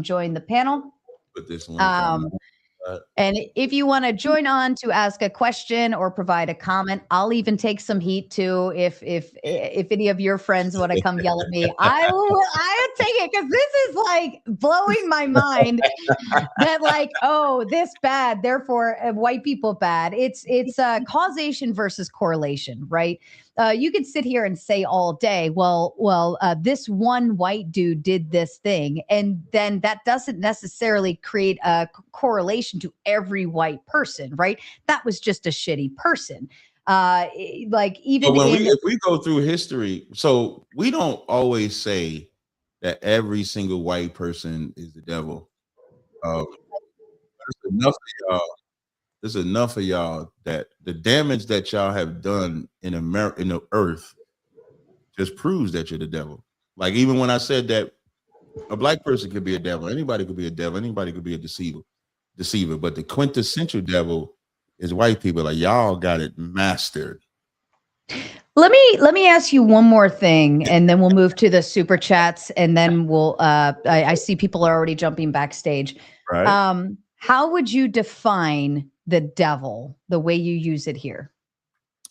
join the panel. Put this link on. Um, and if you want to join on to ask a question or provide a comment, I'll even take some heat too. If any of your friends want to come yell at me, I would take it, because this is like blowing my mind. That like, oh, this bad, therefore white people bad. It's causation versus correlation, right? You could sit here and say all day, this one white dude did this thing, and then that doesn't necessarily create a correlation to every white person, right? That was just a shitty person. Like even if we go through history, so we don't always say that every single white person is the devil. There's enough of y'all. There's enough of y'all that the damage that y'all have done in America, in the earth, just proves that you're the devil. Like even when I said that a black person could be a devil, anybody could be a devil, anybody could be a deceiver. But the quintessential devil is white people. Like y'all got it mastered. Let me ask you one more thing, and then we'll move to the super chats, and then we'll. I see people are already jumping backstage. Right. How would you define the devil the way you use it here?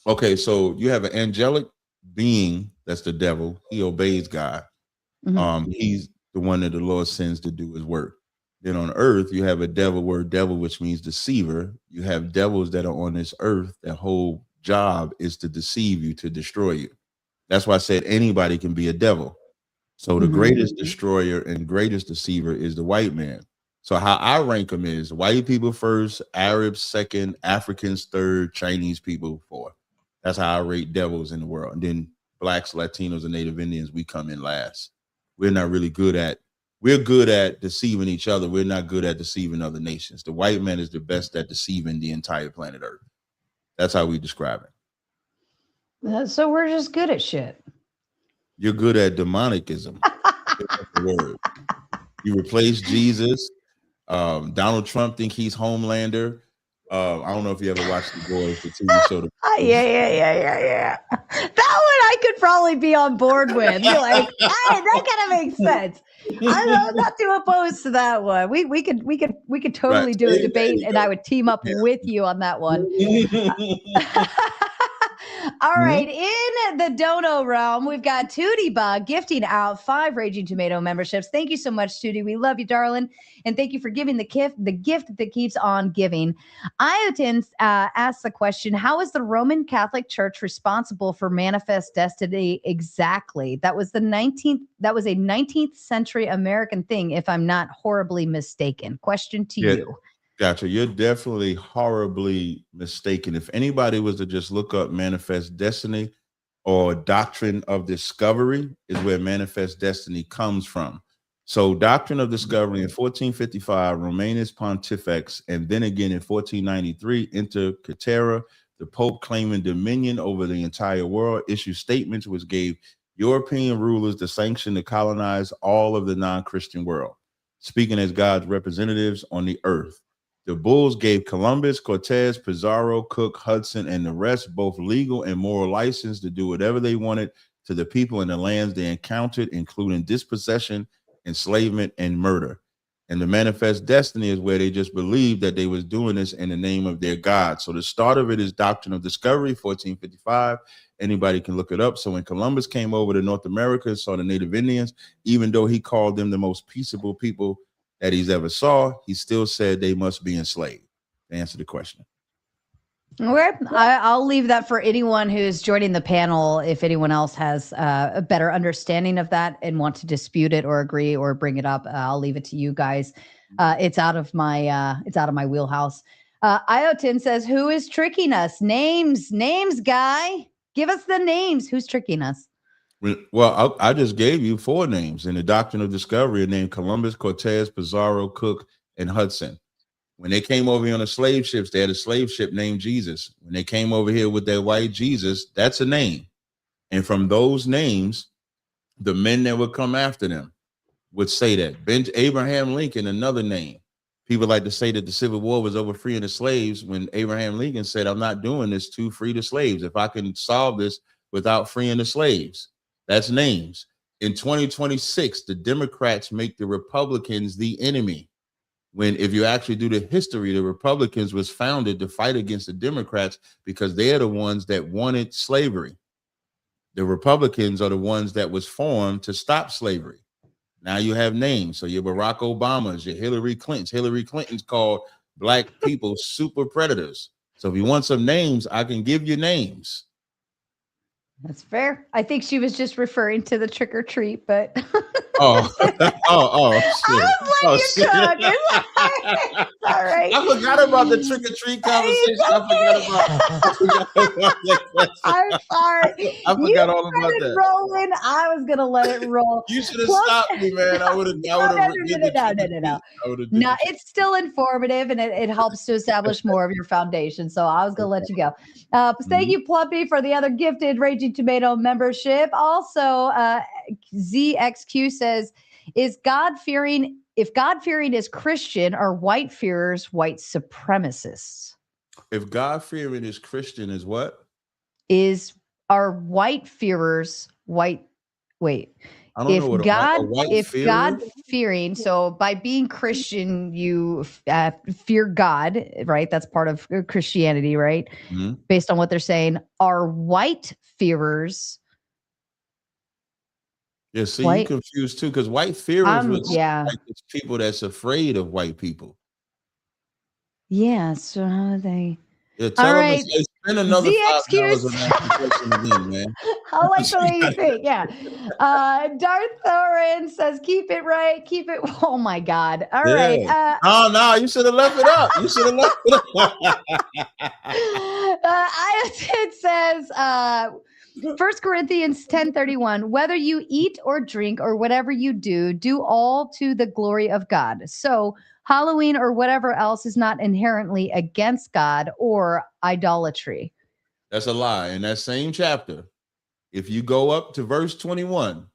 Okay, so you have an angelic being, that's the devil. He obeys God. Mm-hmm. He's the one that the Lord sends to do his work. Then on earth, you have a devil, word devil, which means deceiver. You have devils that are on this earth. Their whole job is to deceive you, to destroy you. That's why I said anybody can be a devil. So the greatest destroyer and greatest deceiver is the white man. So how I rank them is white people first, Arabs second, Africans third, Chinese people fourth. That's how I rate devils in the world. And then blacks, Latinos, and Native Indians, we come in last. We're good at deceiving each other. We're not good at deceiving other nations. The white man is the best at deceiving the entire planet Earth. That's how we describe it. So we're just good at shit. You're good at demonicism. You replace Jesus. Donald Trump think he's Homelander. I don't know if you ever watched The Boys, the TV show. Yeah. That one I could probably be on board with. You're like, hey, that kind of makes sense. I'm not too opposed to that one. We could totally do a debate, and I would team up with you on that one. All right, in the dono realm, we've got Tootie Bug gifting out 5 Raging Tomato memberships. Thank you so much, Tootie. We love you, darling, and thank you for giving the gift that keeps on giving. Iotin asks the question: how is the Roman Catholic Church responsible for manifest destiny exactly? That was a 19th century American thing, if I'm not horribly mistaken. Question to you. Gotcha. You're definitely horribly mistaken. If anybody was to just look up manifest destiny or doctrine of discovery, is where manifest destiny comes from. So doctrine of discovery in 1455, Romanus Pontifex, and then again in 1493, Inter Caetera, the Pope claiming dominion over the entire world, issued statements which gave European rulers the sanction to colonize all of the non-Christian world, speaking as God's representatives on the earth. The bulls gave Columbus, Cortez, Pizarro, Cook, Hudson, and the rest both legal and moral license to do whatever they wanted to the people in the lands they encountered, including dispossession, enslavement, and murder. And the manifest destiny is where they just believed that they was doing this in the name of their God. So the start of it is doctrine of discovery, 1455. Anybody can look it up. So when Columbus came over to North America and saw the Native Indians, even though he called them the most peaceable people that he's ever saw, he still said they must be enslaved. To answer the question. Okay, I'll leave that for anyone who's joining the panel. If anyone else has a better understanding of that and want to dispute it or agree or bring it up, I'll leave it to you guys. It's out of my wheelhouse. Iotin says, "Who is tricking us? Names, guy. Give us the names. Who's tricking us?" Well, I just gave you 4 names in the doctrine of discovery, named Columbus, Cortez, Pizarro, Cook, and Hudson. When they came over here on the slave ships, they had a slave ship named Jesus. When they came over here with their white Jesus, that's a name. And from those names, the men that would come after them would say that. Abraham Lincoln, another name. People like to say that the Civil War was over freeing the slaves, when Abraham Lincoln said, I'm not doing this to free the slaves. If I can solve this without freeing the slaves. That's names. In 2026, the Democrats make the Republicans the enemy. When, if you actually do the history, the Republicans was founded to fight against the Democrats because they're the ones that wanted slavery. The Republicans are the ones that was formed to stop slavery. Now you have names. So your Barack Obamas, your Hillary Clintons. Hillary Clinton's called black people super predators. So if you want some names, I can give you names. That's fair. I think she was just referring to the trick or treat, but oh, shit. I was shit. It's all right. I forgot about the trick or treat conversation. I forgot about that. I'm sorry. I forgot all about that. Rolling. I was gonna let it roll. You should have stopped me, man. I would have. No, it's still informative and it helps to establish more of your foundation. So I was gonna let you go. Thank you, Plumpy, for the other gifted Raging Tomato membership. Also, ZXQ says, if God-fearing is Christian, are white-fearers white supremacists? If God-fearing is Christian, is what? Are white-fearers white? Wait. I don't know what God-fearing, so by being Christian, you fear God, right? That's part of Christianity, right? Mm-hmm. Based on what they're saying, are white-fearers? Yeah, see, you confused too, because white-fearers was like it's people that's afraid of white people. Yeah, so how are they? Yeah, tell them to spend another $5 on that question again, man. I like the way you think. Yeah. Darth Thorin says, keep it right. Keep it. Oh my God. All right. No, you should have left it up. You should have left it up. It says, 1 Corinthians 10:31, whether you eat or drink or whatever you do, do all to the glory of God. So Halloween or whatever else is not inherently against God or idolatry. That's a lie. In that same chapter, if you go up to verse 21,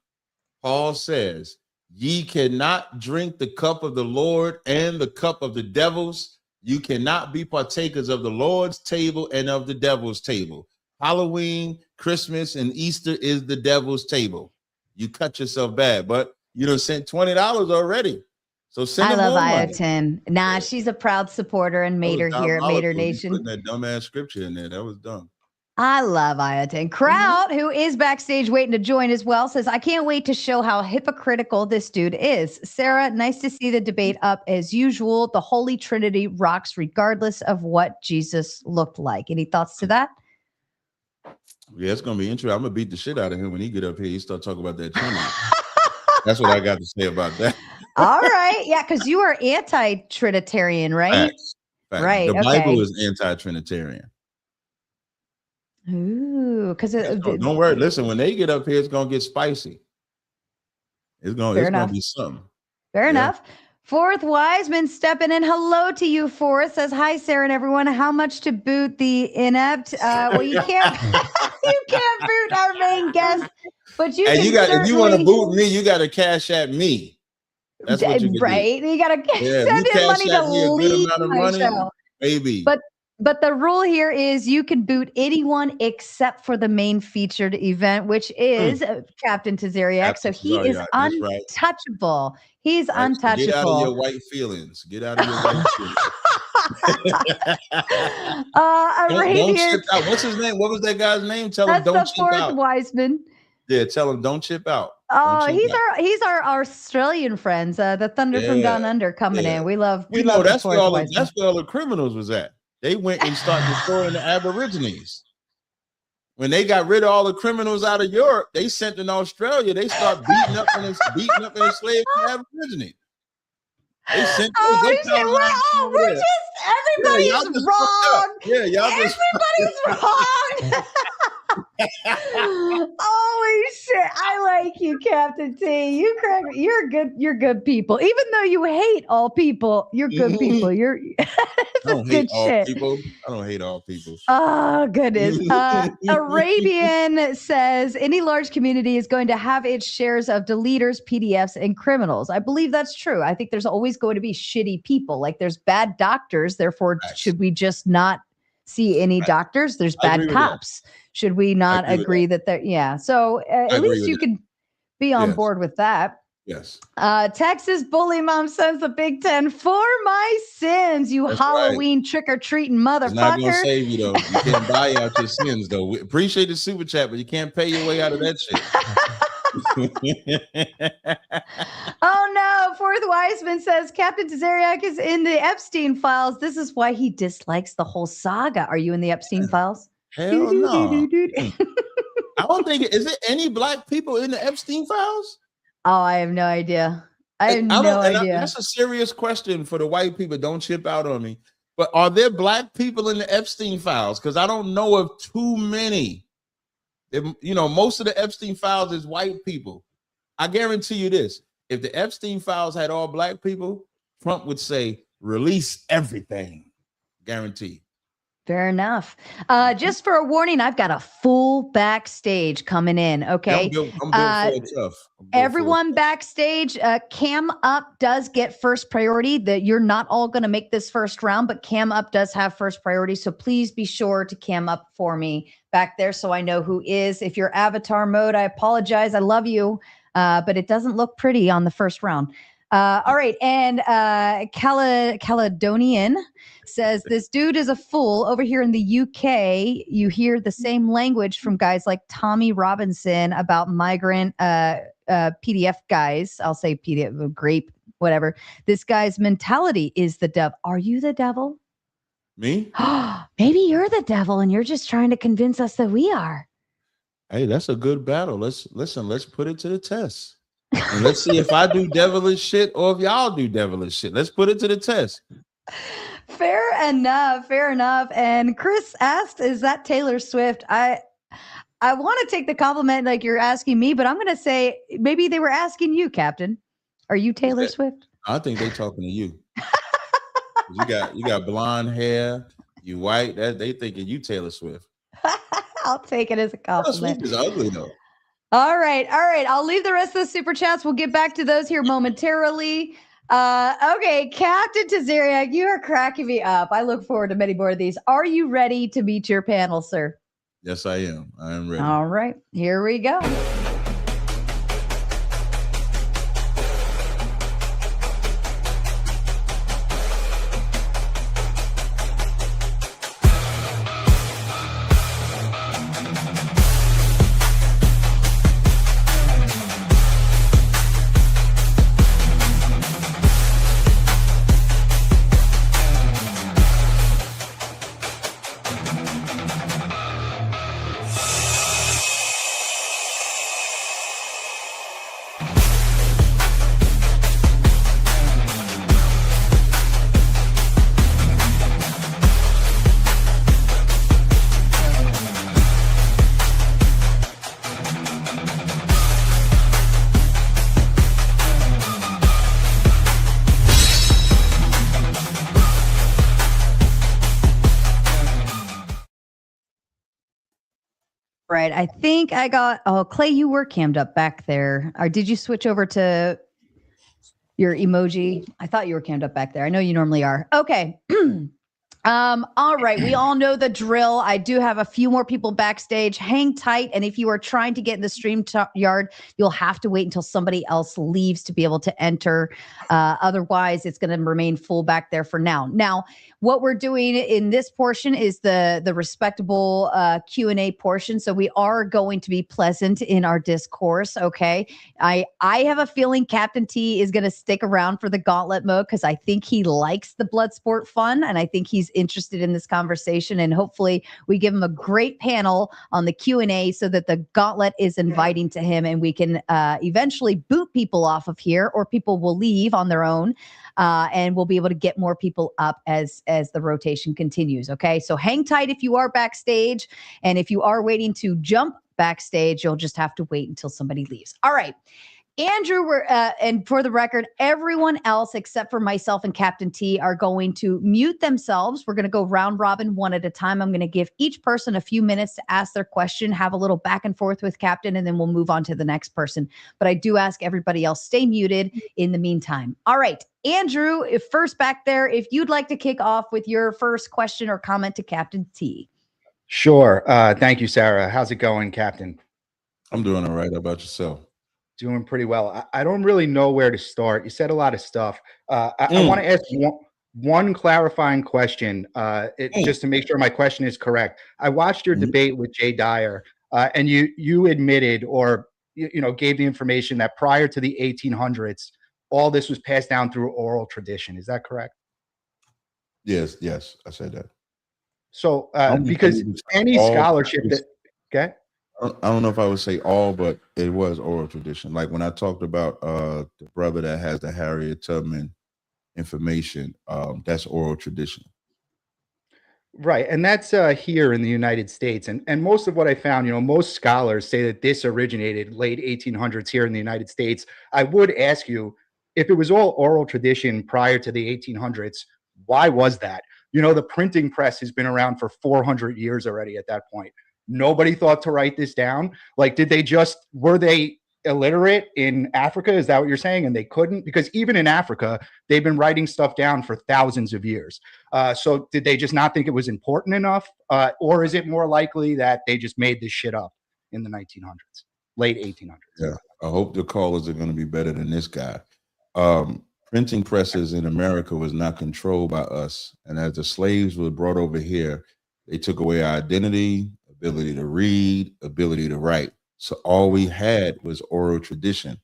Paul says, ye cannot drink the cup of the Lord and the cup of the devils. You cannot be partakers of the Lord's table and of the devil's table. Halloween, Christmas, and Easter is the devil's table. You cut yourself bad, but you done sent $20 already. So send I love Iotin. Nah, she's a proud supporter and Mater here at Mater Nation. Putting that dumbass scripture in there. That was dumb. I love Iotin. Kraut, who is backstage waiting to join as well, says, I can't wait to show how hypocritical this dude is. Sarah, nice to see the debate up as usual. The Holy Trinity rocks regardless of what Jesus looked like. Any thoughts to that? Yeah, it's going to be interesting. I'm going to beat the shit out of him when he get up here. He start talking about that Trinity. That's what I got to say about that. All right. Yeah, because you are anti-Trinitarian, right? Facts. Right. The Bible is anti-Trinitarian. Ooh, because don't worry. Listen, when they get up here, it's going to get spicy. It's going to be something. Fair enough. Fourth Wiseman stepping in. Hello to you, Fourth. Says, hi, Sarah and everyone. How much to boot the inept? Well, you can't boot our main guest, but you if you want to boot me, you got to cash at me. That's what you right. Do. You got to send in money to leave my show. Maybe. But the rule here is you can boot anyone except for the main featured event, which is Captain Tazariak. So he is untouchable. He's untouchable. Get out of your white feelings. Get out of your white feelings. Don't chip out. What's his name? What was that guy's name? Tell him don't chip out. That's the Fourth Wiseman. Yeah, tell him don't chip out. Oh, he's our Australian friends. The Thunder from Down Under coming in. We love. That's where all the criminals was at. They went and started destroying the Aborigines. When they got rid of all the criminals out of Europe, they sent in Australia. They start beating up and enslaving the Aborigines. They sent. Everybody's wrong. Yeah, everybody's wrong. Holy shit! I like you, Captain T. You're good people. Even though you hate all people, you're good people. You're good shit. I don't hate all people. Oh goodness. Arabian says any large community is going to have its shares of deleters, PDFs, and criminals. I believe that's true. I think there's always going to be shitty people. Like there's bad doctors. Therefore, should we just not see any doctors? There's bad cops. Should we not agree that they're So at least you can be on board with that. Yes. Texas bully mom sends the Big Ten for my sins, you That's Halloween right. trick-or-treating motherfucker. It's not going to save you, though. You can't buy out your sins, though. We appreciate the super chat, but you can't pay your way out of that shit. Oh no, Fourth Wiseman says Captain Tazariak is in the Epstein files. This is why he dislikes the whole saga. Are you in the Epstein files? Hell no. I don't think is it any black people in the Epstein files? Oh, I have no idea. I have no idea. That's a serious question for the white people. Don't chip out on me. But are there black people in the Epstein files? Because I don't know of too many. Most of the Epstein files is white people. I guarantee you this. If the Epstein files had all black people, Trump would say, release everything. Guaranteed. Fair enough. Just for a warning, I've got a full backstage coming in. Okay. Everyone backstage, Cam Up does get first priority. That you're not all going to make this first round, but Cam Up does have first priority. So please be sure to cam up for me back there so I know who is. If you're avatar mode, I apologize. I love you, but it doesn't look pretty on the first round. All right. And Caledonian says, this dude is a fool. Over here in the UK, you hear the same language from guys like Tommy Robinson about migrant PDF guys. I'll say PDF, grape, whatever. This guy's mentality is the devil. Are you the devil? Me? Maybe you're the devil and you're just trying to convince us that we are. Hey, that's a good battle. Let's put it to the test. And let's see if I do devilish shit or if y'all do devilish shit. Let's put it to the test. Fair enough. And Chris asked, is that Taylor Swift? I want to take the compliment like you're asking me, but I'm going to say maybe they were asking you, Captain. Are you Taylor Swift? I think they're talking to you. You got blonde hair, you white. They thinking you Taylor Swift. I'll take it as a compliment. Taylor Swift is ugly though. All right. I'll leave the rest of the super chats. We'll get back to those here momentarily. Okay, Captain Tazariak, you are cracking me up. I look forward to many more of these. Are you ready to meet your panel, sir? Yes, I am. I am ready. All right, here we go. Right. I think I got, Clay, you were cammed up back there. Or did you switch over to your emoji? I thought you were cammed up back there. I know you normally are. Okay. All right. We all know the drill. I do have a few more people backstage. Hang tight. And if you are trying to get in the stream yard, you'll have to wait until somebody else leaves to be able to enter. Otherwise, it's going to remain full back there for now. Now, what we're doing in this portion is the respectable Q&A portion. So we are going to be pleasant in our discourse. Okay. I have a feeling Captain T is going to stick around for the gauntlet mode because I think he likes the blood sport fun. And I think he's interested in this conversation, and hopefully we give him a great panel on the Q&A so that the gauntlet is inviting to him and we can eventually boot people off of here, or people will leave on their own, and we'll be able to get more people up as the rotation continues. Okay, so hang tight if you are backstage, and if you are waiting to jump backstage, you'll just have to wait until somebody leaves. All right. Andrew, and for the record, everyone else except for myself and Captain T are going to mute themselves. We're going to go round robin one at a time. I'm going to give each person a few minutes to ask their question, have a little back and forth with Captain, and then we'll move on to the next person. But I do ask everybody else stay muted in the meantime. All right, Andrew, if first back there, if you'd like to kick off with your first question or comment to Captain T. Sure. Thank you, Sarah. How's it going, Captain? I'm doing all right. How about yourself? Doing pretty well. I don't really know where to start. You said a lot of stuff. I want to ask one clarifying question, just to make sure my question is correct. I watched your debate with Jay Dyer, and you admitted, or gave the information that prior to the 1800s, all this was passed down through oral tradition. Is that correct? Yes, I said that. So, because any scholarship that, okay. I don't know if I would say all, but it was oral tradition. Like when I talked about the brother that has the Harriet Tubman information, that's oral tradition. Right. And that's here in the United States. And most of what I found, most scholars say that this originated late 1800s here in the United States. I would ask you, if it was all oral tradition prior to the 1800s, why was that? The printing press has been around for 400 years already at that point. Nobody thought to write this down. Like, were they illiterate in Africa? Is that what you're saying? And they couldn't? Because even in Africa, they've been writing stuff down for thousands of years. So did they just not think it was important enough? Or is it more likely that they just made this shit up in the 1900s, late 1800s? Yeah, I hope the callers are going to be better than this guy. Printing presses in America was not controlled by us. And as the slaves were brought over here, they took away our identity, ability to read, ability to write. So all we had was oral tradition.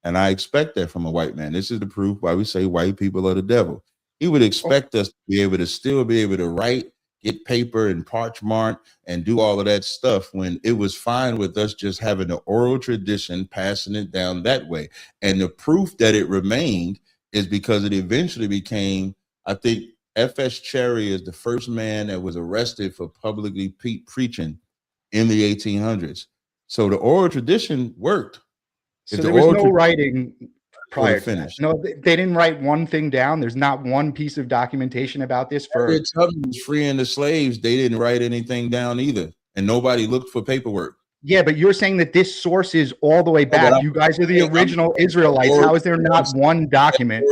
And I expect that from a white man. This is the proof why we say white people are the devil. He would expect us to be able to still be able to write, get paper and parchment and do all of that stuff when it was fine with us just having the oral tradition, passing it down that way. And the proof that it remained is because it eventually became, I think, F.S. Cherry is the first man that was arrested for publicly preaching in the 1800s. So the oral tradition worked. So there was no writing prior to that. No, they didn't write one thing down. There's not one piece of documentation about this. For freeing the slaves, they didn't write anything down either, and nobody looked for paperwork. Yeah, but you're saying that this source is all the way back. You guys are the original Israelites. How is there not one document?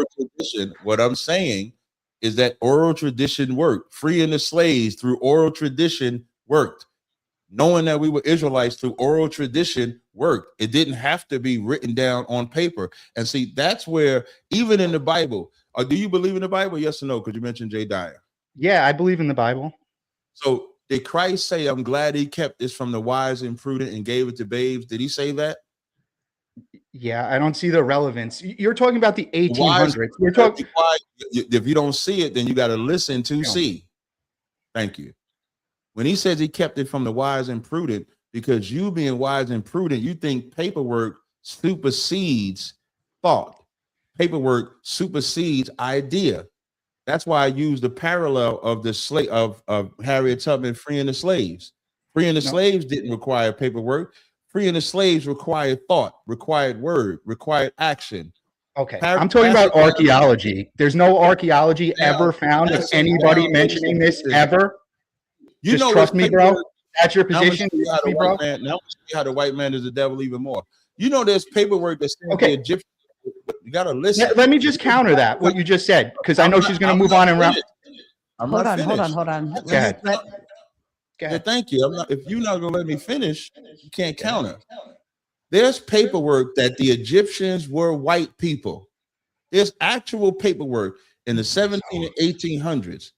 What I'm saying is that oral tradition worked. Freeing the slaves through oral tradition worked. Knowing that we were Israelites through oral tradition worked. It didn't have to be written down on paper. And see, that's where, even in the Bible, do you believe in the Bible? Yes or no? Because you mentioned Jay Dyer. Yeah, I believe in the Bible. So did Christ say, I'm glad he kept this from the wise and prudent and gave it to babes? Did he say that? Yeah, I don't see the relevance. You're talking about the 1800s. You're talking. If you don't see it, then you got to listen to see. Thank you. When he says he kept it from the wise and prudent, because you being wise and prudent, you think paperwork supersedes thought. Paperwork supersedes idea. That's why I use the parallel of the of Harriet Tubman freeing the slaves. Freeing the slaves didn't require paperwork. Freeing the slaves required thought, required word, required action. Okay, I'm talking about archaeology. There's no archaeology ever found of anybody mentioning this ever. You just trust me, bro. That's your position. Now I'm going to see how the white man is the devil even more. You know, there's paperwork that's the Egyptian. You got to listen. Let me just counter that, what you just said, because I know she's going to move on and round. Hold on. Yeah, thank you. If you're not going to let me finish, you can't counter. There's paperwork that the Egyptians were white people. There's actual paperwork in the 17 and 1800s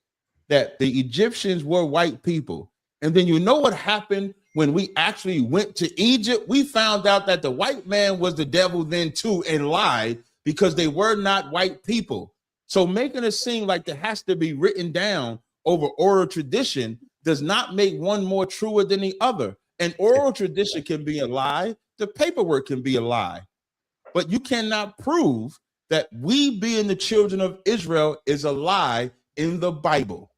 that the Egyptians were white people. And then you know what happened when we actually went to Egypt? We found out that the white man was the devil then too and lied because they were not white people. So making it seem like there has to be written down over oral tradition does not make one more truer than the other. And oral tradition can be a lie. The paperwork can be a lie. But you cannot prove that we being the children of Israel is a lie in the Bible.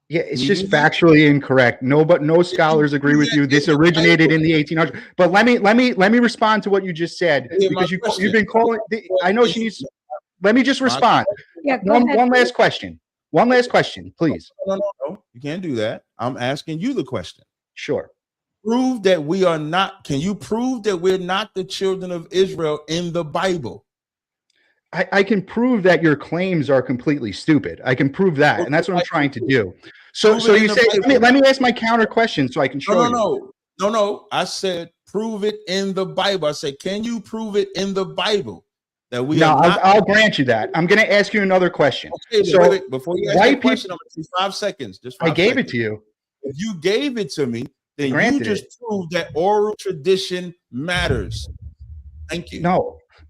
Yeah, it's just factually incorrect. No scholars agree with you. This originated in the 1800s. But let me respond to what you just said, because you've been calling. I know she needs. Let me just respond. Yeah, one last question. One last question, please. No. You can't do that. I'm asking you the question. Sure. Prove that we are not. Can you prove that we're not the children of Israel in the Bible? I can prove that your claims are completely stupid. I can prove that, and that's what I'm trying to do. So you say, let me ask my counter question so I can show you. No. I said prove it in the Bible. I said, can you prove it in the Bible that we No, are not? I'll grant you that. I'm going to ask you another question. Okay, So wait, before you ask white that question, I'm going to 5 seconds. Just 5 I gave seconds. it to you. If you gave it to me, then Granted you just proved that oral tradition matters. Thank you.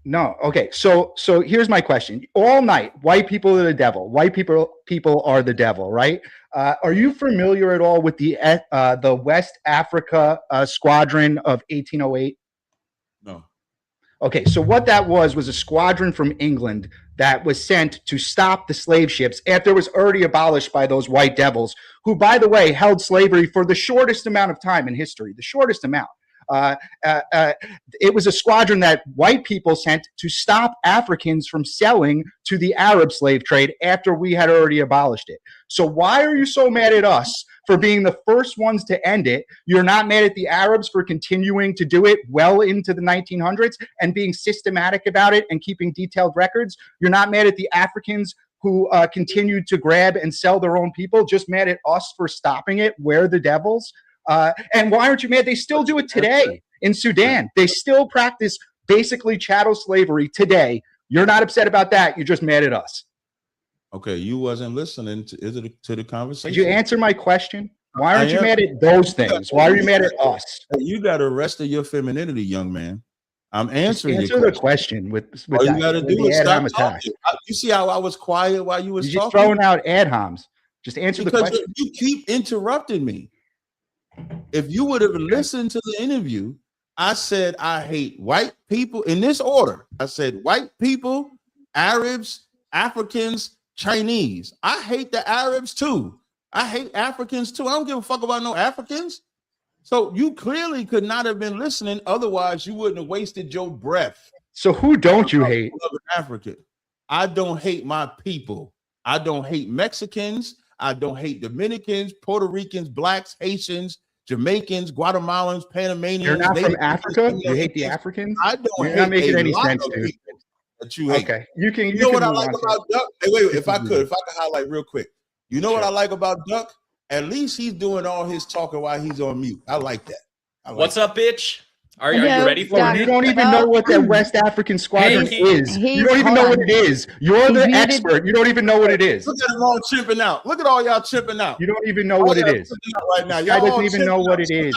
No. Okay. So here's my question. All night, white people are the devil. White people are the devil, right? Are you familiar at all with the West Africa Squadron of 1808? No. Okay, so what that was a squadron from England that was sent to stop the slave ships after it was already abolished by those white devils, who, by the way, held slavery for the shortest amount of time in history, the shortest amount. It was a squadron that white people sent to stop Africans from selling to the Arab slave trade after we had already abolished it. So why are you so mad at us for being the first ones to end it? You're not mad at the Arabs for continuing to do it well into the 1900s and being systematic about it and keeping detailed records. You're not mad at the Africans who continued to grab and sell their own people, just mad at us for stopping it. We're the devils. And why aren't you mad? They still do it today in Sudan. They still practice basically chattel slavery today. You're not upset about that. You're just mad at us. Okay, you wasn't listening to the conversation. Did you answer my question? Why aren't you mad at those things? Why are you mad at us? You got the rest of your femininity, young man. I'm answering Answer the question with all that, you got to do is stop talking. You see how I was quiet while you was You're talking? just throwing out ad homs. Just answer the question. You keep interrupting me. If you would have listened to the interview, I said I hate white people in this order. I said white people, Arabs, Africans, Chinese. I hate the Arabs too. I hate Africans too. I don't give a fuck about no Africans. So you clearly could not have been listening. Otherwise, you wouldn't have wasted your breath. So who don't you hate? African. I don't hate my people. I don't hate Mexicans. I don't hate Dominicans, Puerto Ricans, blacks, Haitians, Jamaicans, Guatemalans, Panamanians. You're not from Africa? You hate the Africans? I don't You're hate not making any lot sense, of dude. people that you hate. Okay. You can know what I like nuance about Duck? Hey, wait, if I could highlight real quick. You know what I like about Duck? At least he's doing all his talking while he's on mute. I like that. What's up, bitch? Are you Hello, ready for Well, it? you don't even know what that West African squadron is. You don't even hold know on. what it is. You're He's the muted. expert. You don't even know what it is. Look at them all chimping out. Look at all y'all chimping out. You don't even know what it is. Right now, This guy y'all doesn't all even know chimping what out. it is.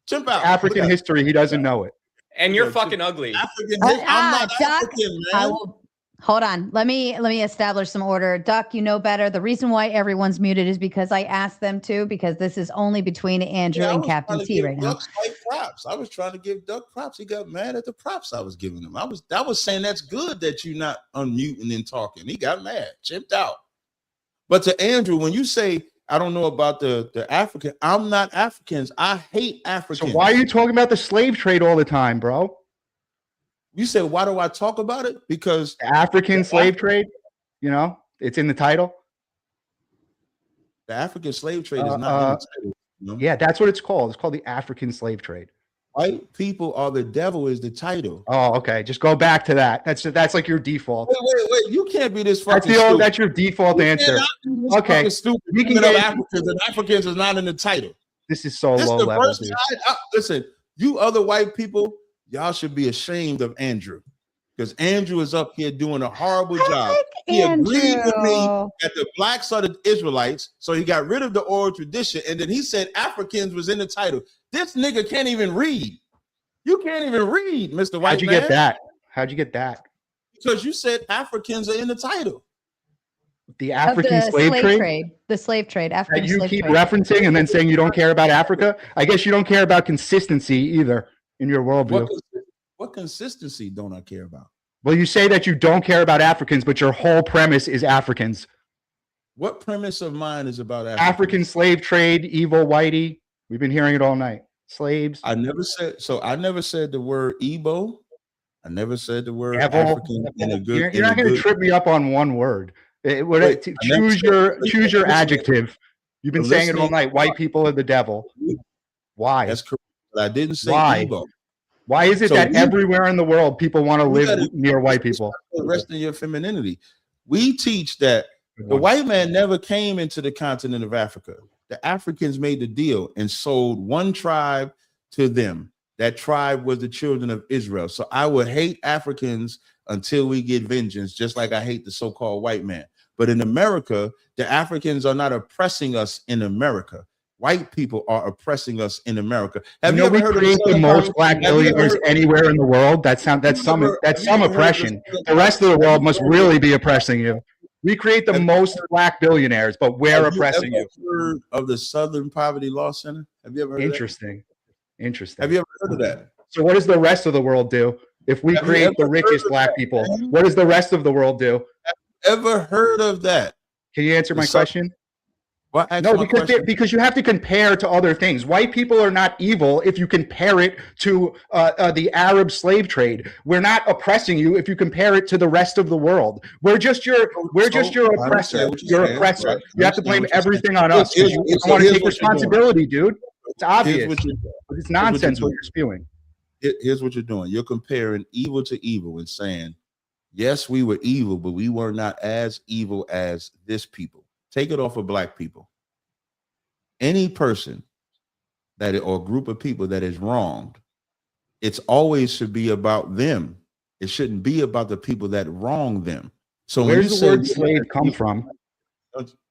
Chimp out. African Look at history, he doesn't know it. And you're fucking ugly. African. Ah, I'm not Doc, African, I man. will hold on. Let me establish some order. Duck, you know better. The reason why everyone's muted is because I asked them to, because this is only between Andrew Yeah, I and was Captain trying to T give right now. Duck like props. I was trying to give Duck props. He got mad at the props I was giving him. I was saying that's good that you're not unmuting and talking. He got mad, chimped out. But to Andrew, when you say I don't know about the African, I'm not Africans. I hate So Africans. why are you talking about the slave trade all the time, bro? You said why do I talk about it? Because The African slave trade, you know, it's in the title. the African slave trade is not in the title, you know? Yeah, that's what it's called. It's called the African slave trade. White people are the devil is the title. Oh, okay. Just go back to that. That's like your default. Wait. You can't be this That's fucking stupid. that's your default You answer. cannot be this Okay, fucking stupid. we can Bringing up get- Africans and Africans is not in the title. This is so This low the level, first dude. time. Listen, you other white people, y'all should be ashamed of Andrew, because Andrew is up here doing a horrible job. He agreed with me Andrew. that the blacks are the Israelites, so he got rid of the oral tradition, and then he said Africans was in the title. This nigga can't even read. You can't even read, Mr. White How'd you man, get that? How'd you get that? because you said Africans are in the title. The Of African the slave trade The slave trade. that African you slave keep trade. referencing and then saying you don't care about Africa. I guess you don't care about consistency either in your worldview. What consistency don't I care about? Well, you say that you don't care about Africans, but your whole premise is Africans. What premise of mine is about Africans? African slave trade, evil whitey. We've been hearing it all night. Slaves. I never said the word Igbo. I never said the word Devil. African in a good. You're not going to trip me up on one word. Wait, I never Choose your adjective. You've been saying it all listening- night. White people are the devil. Why? That's correct. But I didn't say Why? Igbo. Why is it So that you- everywhere in the world people want to You live gotta- near white people? The rest of your femininity. We teach that the white man never came into the continent of Africa. The Africans made the deal and sold one tribe to them. That tribe was the children of Israel. So I would hate Africans until we get vengeance, just like I hate the so-called white man. But in America, the Africans are not oppressing us in America. White people are oppressing us in America. Have you ever heard of the most black billionaires anywhere in the world? That's some oppression. The rest of the world must really be oppressing you. We create the most black billionaires, but we're oppressing you. Heard of the Southern Poverty Law Center? Have you ever heard Interesting. Interesting. Have you ever heard of that? So what does the rest of the world do? If we create the richest black people, what does the rest of the world do? Ever heard of that? Can you answer my question? Well, no, because you have to compare to other things. White people are not evil if you compare it to the Arab slave trade. We're not oppressing you if you compare it to the rest of the world. We're just your oppressor. You're oppressor. You have to blame everything on us. You don't want to take responsibility, dude. It's obvious. It's nonsense what you're spewing. Here's what you're doing. You're comparing evil to evil and saying, yes, we were evil, but we were not as evil as this people. Take it off of black people. Any person or group of people that is wronged, it's always should be about them. It shouldn't be about the people that wrong them. So where does the word slave come from?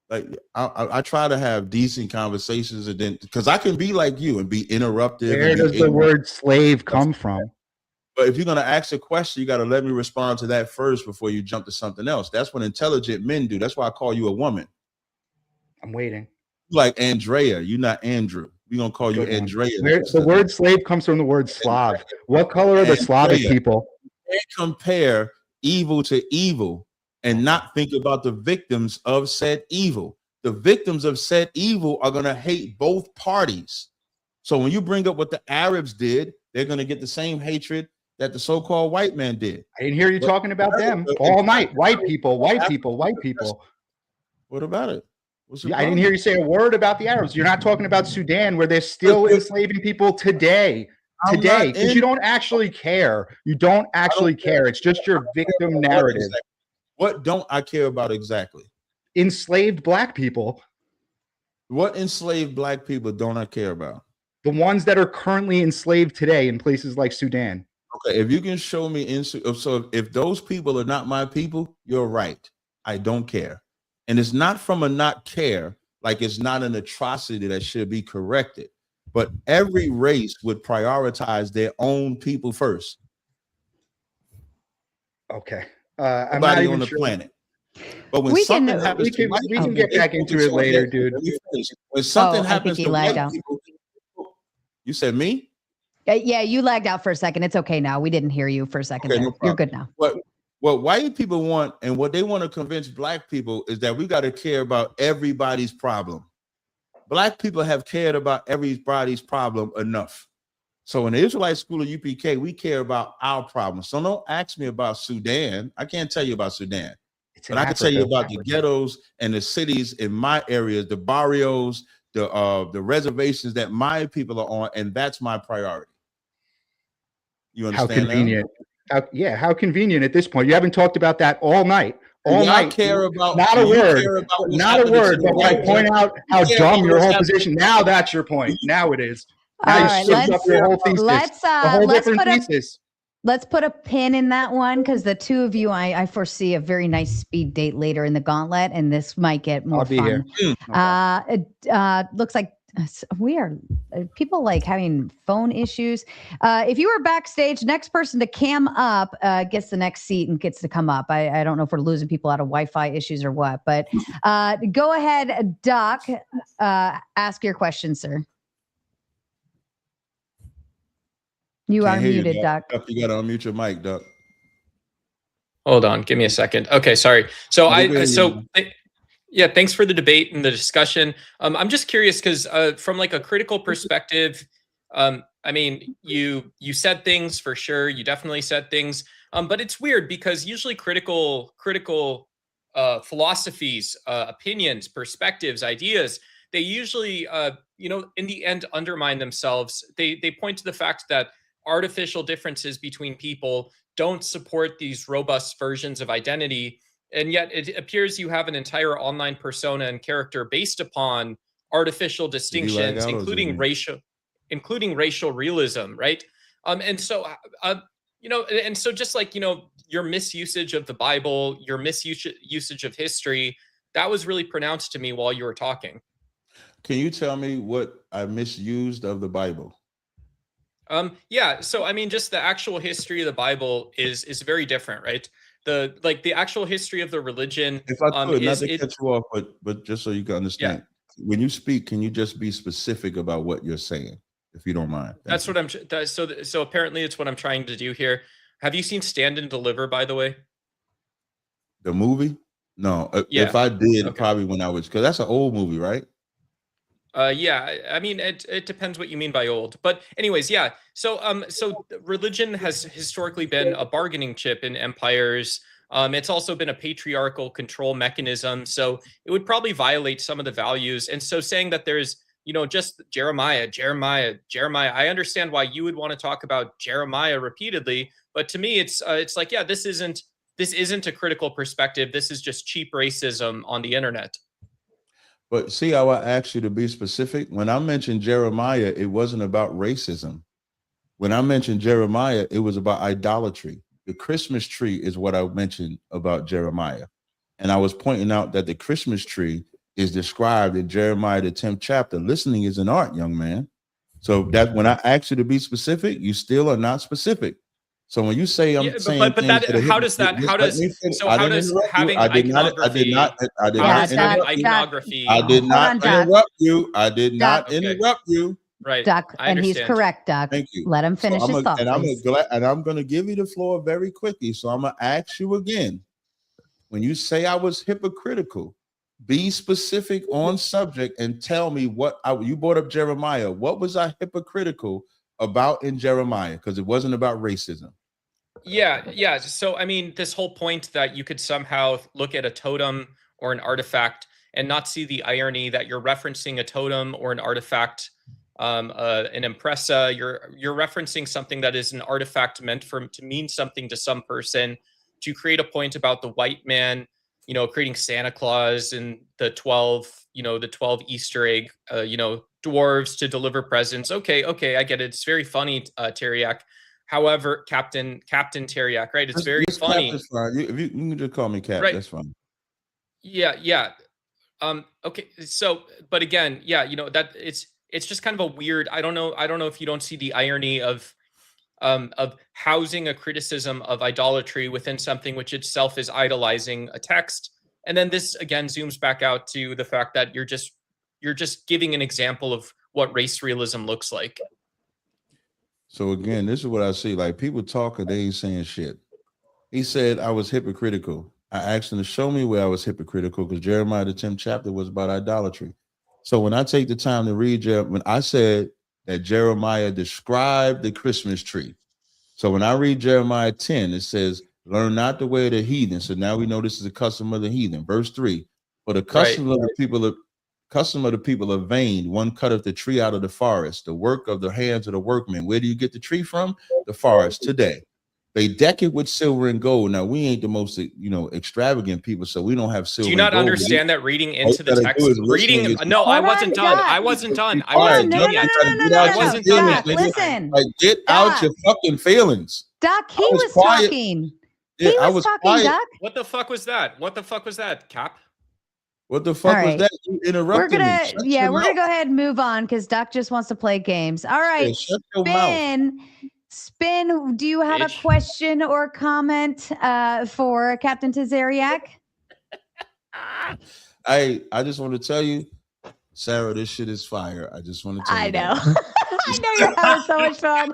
Like I try to have decent conversations, and then because I can be like you and be interrupted. Where does the word slave come from? But if you're going to ask a question, you got to let me respond to that first before you jump to something else. That's what intelligent men do. That's why I call you a woman. I'm waiting. Like Andrea, you're not Andrew. We're going to call you Andrea. The word slave comes from the word Slav. What color are the Slavic people? You can't compare evil to evil and not think about the victims of said evil. The victims of said evil are going to hate both parties. So when you bring up what the Arabs did, they're going to get the same hatred that the so-called white man did. I didn't hear you talking about them all night. White people, white people, white people. What about it? I didn't hear you say a word about the Arabs. You're not talking about Sudan, where they're still enslaving people today. Because you don't actually care. You don't actually care. It's just your victim narrative. What don't I care about exactly? Enslaved black people. What enslaved black people don't I care about? The ones that are currently enslaved today in places like Sudan. Okay, if you can show me, so if those people are not my people, you're right. I don't care. And it's not from a not care, like it's not an atrocity that should be corrected. But every race would prioritize their own people first. Okay. Everybody on the planet. But when something happens to white people, we can get back into it later, dude. When something happens to white people, you said me? Yeah, you lagged out for a second. It's okay now. We didn't hear you for a second. Okay, no You're good now. What white people want and what they want to convince black people is that we got to care about everybody's problem. Black people have cared about everybody's problem enough. So in the Israelite school of UPK, we care about our problems. So don't ask me about Sudan. I can't tell you about Sudan. But I can tell you about the ghettos and the cities in my areas, the barrios, the reservations that my people are on, and that's my priority. You understand? How convenient. How convenient at this point. You haven't talked about that all night. All night. Care about not a word. Not a word. But I point out how dumb your whole position. Now that's your point. Now it is. Now you up your whole thesis. Let's put a pin in that one, because the two of you, I foresee a very nice speed date later in the gauntlet, and this might get more fun. Here. Looks like we are people like having phone issues. If you were backstage, next person to cam up gets the next seat and gets to come up. I don't know if we're losing people out of Wi-Fi issues or what, but go ahead, Doc. Ask your question, sir. You are muted, Doc. You got to unmute your mic, Doc. Hold on, give me a second. Okay, sorry. So yeah, thanks for the debate and the discussion. I'm just curious because from like a critical perspective, I mean, you said things for sure. You definitely said things, but it's weird because usually critical philosophies, opinions, perspectives, ideas, they usually, in the end undermine themselves. They point to the fact that artificial differences between people don't support these robust versions of identity. And yet it appears you have an entire online persona and character based upon artificial distinctions, including racial realism, right? And so, and so just like, your misusage of the Bible, your misusage of history, that was really pronounced to me while you were talking. Can you tell me what I misused of the Bible? Yeah. So, I mean, just the actual history of the Bible is very different, right? The actual history of the religion. If I could, not to cut you off, but just so you can understand, when you speak, can you just be specific about what you're saying, if you don't mind? That's what I'm. So apparently, it's what I'm trying to do here. Have you seen Stand and Deliver, by the way? The movie? No. If I did, probably when I was, because that's an old movie, right? Yeah, I mean, it depends what you mean by old, but anyways, yeah. So religion has historically been a bargaining chip in empires. It's also been a patriarchal control mechanism, so it would probably violate some of the values. And so saying that there's, just Jeremiah. I understand why you would want to talk about Jeremiah repeatedly, but to me, it's like, yeah, this isn't a critical perspective. This is just cheap racism on the internet. But see how I asked you to be specific? When I mentioned Jeremiah, it wasn't about racism. When I mentioned Jeremiah, it was about idolatry. The Christmas tree is what I mentioned about Jeremiah. And I was pointing out that the Christmas tree is described in Jeremiah, the 10th chapter. Listening is an art, young man. So that when I asked you to be specific, you still are not specific. So when you say saying, but how does having iconography? I did not interrupt you. I did not interrupt you. Right, Doc, and he's correct, Doc. Thank you. Let him finish his thought. And I'm going to give you the floor very quickly. So I'm going to ask you again. When you say I was hypocritical, be specific on subject and tell me you brought up Jeremiah. What was I hypocritical about in Jeremiah? Because it wasn't about racism. Yeah. So, I mean, this whole point that you could somehow look at a totem or an artifact and not see the irony that you're referencing a totem or an artifact, an impressa, you're referencing something that is an artifact meant to mean something to some person, to create a point about the white man, creating Santa Claus and the 12 Easter egg, dwarves to deliver presents. Okay, I get it. It's very funny, Teriak. However, Captain Teriak, right? It's very funny. Cap is fine. You can just call me Cap. Right. That's fine. Yeah. Okay. So, but again, that it's just kind of a weird. I don't know if you don't see the irony of housing a criticism of idolatry within something which itself is idolizing a text, and then this again zooms back out to the fact that you're just giving an example of what race realism looks like. So again, this is what I see. Like, people talking, they ain't saying shit. He said I was hypocritical. I asked him to show me where I was hypocritical, because Jeremiah, the 10th chapter, was about idolatry. So when I take the time to read, when I said that Jeremiah described the Christmas tree. So when I read Jeremiah 10, it says, learn not the way of the heathen. So now we know this is a custom of the heathen. Verse 3, for the custom of the people are vain. One cutteth the tree out of the forest, the work of the hands of the workmen. Where do you get the tree from? The forest today. They deck it with silver and gold. Now, we ain't the most, extravagant people, so we don't have silver. Do you not understand that reading into the text? No, I wasn't done. I wasn't done. Listen. Like, get out your fucking feelings. Doc, he was talking. Yeah, he was talking, Doc. What the fuck was that? Cap? What the fuck was that? You interrupted me. We're gonna go ahead and move on because Doc just wants to play games. All right, Spin, do you have a question or comment for Captain Tazariak? I just want to tell you, Sarah, this shit is fire. I just want to tell you. I know. I know you're having so much fun.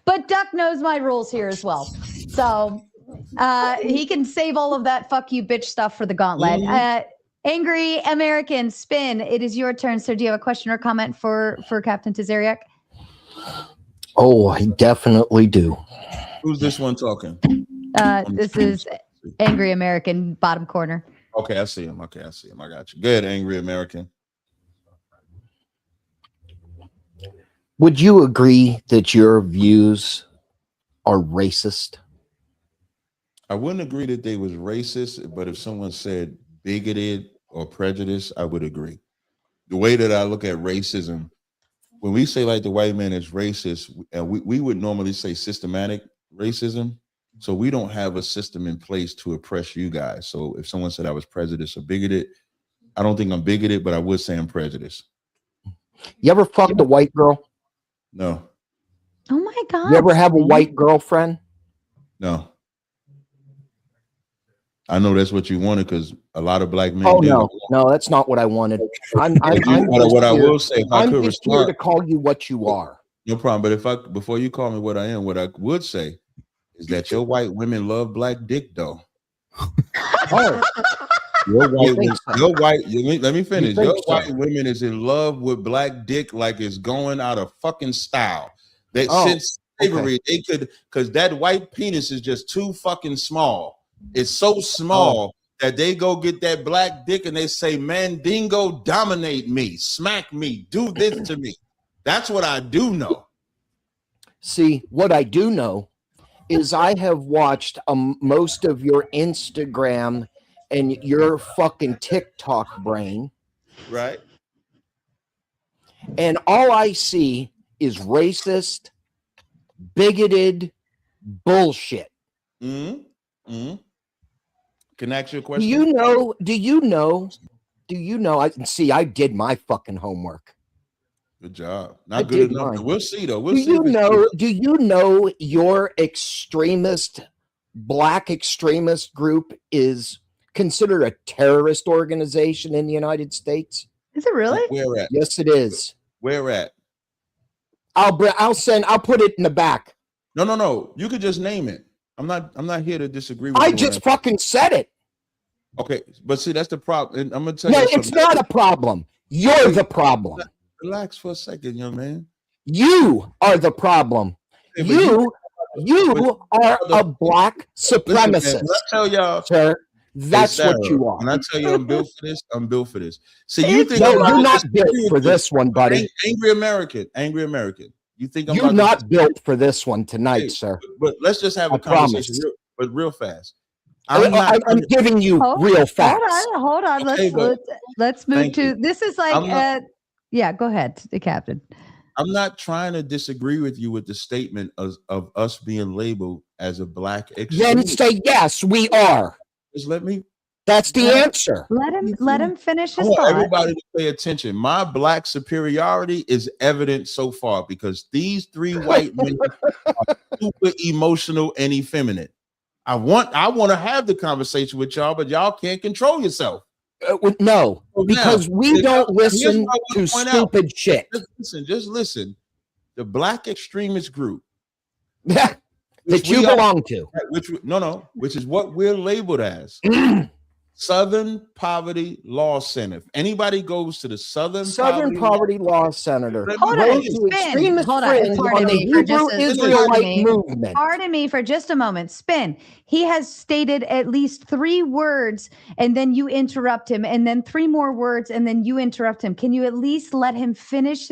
But Duck knows my rules here as well. So he can save all of that fuck you bitch stuff for the gauntlet. Angry American, Spin, it is your turn. So do you have a question or comment for Captain Tazariak? Oh, I definitely do. Who's this one talking? This is Angry American, bottom corner. Okay, I see him. I got you. Good, Angry American. Would you agree that your views are racist? I wouldn't agree that they was racist, but if someone said bigoted or prejudiced, I would agree. The way that I look at racism when we say like the white man is racist, and we would normally say systematic racism. So we don't have a system in place to oppress you guys. So if someone said I was prejudiced or bigoted, I don't think I'm bigoted, but I would say I'm prejudiced. You ever fucked a white girl? No, Oh my God. You ever have a Spin. white girlfriend? no. I know that's what you wanted because a lot of black men. Oh do. no, that's not what I wanted. I'm What I will say, if I I'm could just here respond, to call you what you are. no problem. But if I before you call me what I am, what I would say is that your white women love black dick though. Oh, Your white, think so? your white. Let me finish. think Your so? white women is in love with black dick like it's going out of fucking style. That Oh, since slavery, they could, because that white penis is just too fucking small. It's so small that they go get that black dick and they say, "Mandingo, dominate me, smack me, do this to me." That's what I do know. See, what I do know is I have watched most of your Instagram and your fucking TikTok brain, Right? and all I see is racist, bigoted bullshit. Mm-hmm. Mm-hmm. Can I ask you a Do question? you know? Do you know? I see. I did my fucking homework. Good job. I Not good did enough. mine. We'll see though. We'll Do see. you if it's know? good. Do you know your black extremist group is considered a terrorist organization in the United States? Is it really? Where at? Yes, it is. Where at? I'll put it in the back. No. You could just name it. I'm not here to disagree with I you. just fucking said it. Okay, but see, that's the problem. And I'm gonna tell No, you it's something. not a problem. You're the problem. Relax for a second, young man. You are the problem. Hey, but You are a black listen, supremacist, man, when I tell y'all, sir. That's hey, what Sarah, you are. When I tell you I'm built for this, I'm built for this. See, you think No, I'm about you're to not disagree built with for you. this one, buddy. Angry American. You think I'm You're about not to built for this one tonight, Hey, sir. But let's just have I a conversation promise. real fast. I'm giving you real facts. Hold on. Okay, Let's move thank to you. this is like yeah, go ahead, the captain. I'm not trying to disagree with you with the statement of us being labeled as a black Then extremist. say yes, we are. Just let me. That's the answer. Let him finish I his want thought. everybody to pay attention. My black superiority is evident so far because these three white men are super emotional and effeminate. I want to have the conversation with y'all, but y'all can't control yourself. No, So because now, we don't here's listen what I to wanna point out. stupid shit. Just listen. The black extremist group That which you we are- belong to. which is what we're labeled as. Southern Poverty Law Center. If anybody goes to the Southern Poverty Law Center. Hold goes on, to Spin. extremist Hold on, fringe pardon on the me for just Hebrew a- Israelite pardon me. movement. Pardon me for just a moment. Spin. He has stated at least 3 words and then you interrupt him, and then 3 more words and then you interrupt him. Can you at least let him finish